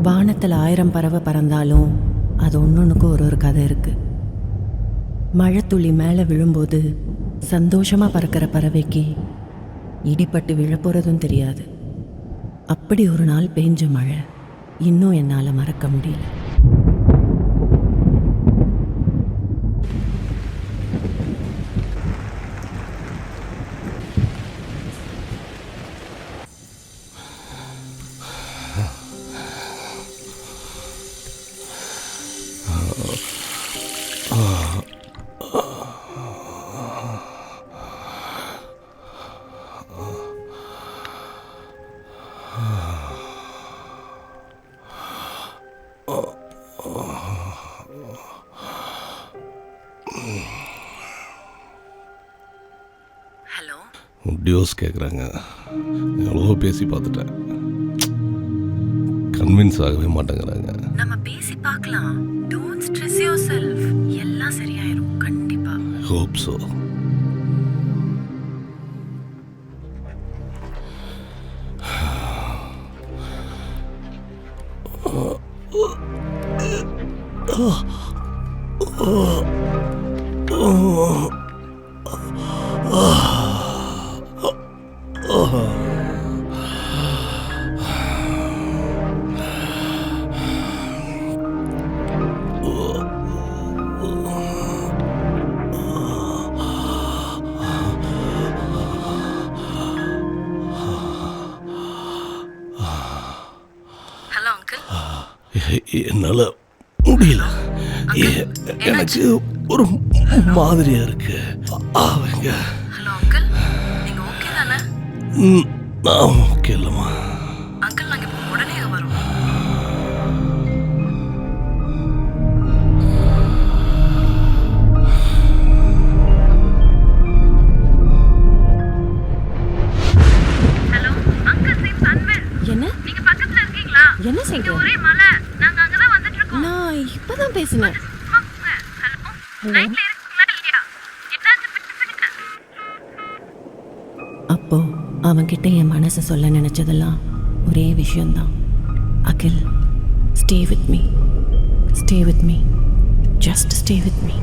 வானத்தில் 1000 பறவை பறந்தாலும் அது ஒன்னொன்றுக்கு ஒரு கதை இருக்கு. மழைத்துளி மேலே விழும்போது சந்தோஷமாக பறக்கிற பறவைக்கு இடிப்பட்டு விழப்போகிறதும் தெரியாது. அப்படி ஒரு நாள் பெஞ்ச மழை இன்னும் என்னால் மறக்க முடியல. ஹலோ, டிவோர்ஸ் கேட்குறாங்க. எவ்வளோ பேசி பார்த்துட்டேன், கன்வின்ஸ் ஆகவே மாட்டேங்கிறாங்க. நம்ம பேசி பார்க்கலாம். Don't stress yourself. எல்லாம் சரியாயிரும் கண்டிப்பா. Hope so. Hello uncle. என்னால் முடியல. எனக்கு ஒரு மாதிரியா இருக்கு. அவங்க ஹலோ அங்கிள், நீங்க ஓகே தானே? நான் ஓகே இல்லைம்மா. அங்கிள், நாங்க இப்போ உடனே வரோம். ஹலோ அங்கிள், சீம் சன்வெல். என்ன நீங்க பக்கத்துல இருக்கீங்களா? என்ன செய்ய? ஒரே மலை. நாங்க அங்க தான் வந்துட்டு இருக்கோம். நான் இப்பதான் பேசினேன். சும்மா போங்க. ஹலோ, லைட்ல இருக்கீங்களா இல்லையா? என்னாச்சு பேசுங்க. அப்போ அவன்கிட்ட என் மனசை சொல்ல நினைச்சதெல்லாம் ஒரே விஷயம்தான். Akhil, stay with me, stay with me, just stay with me.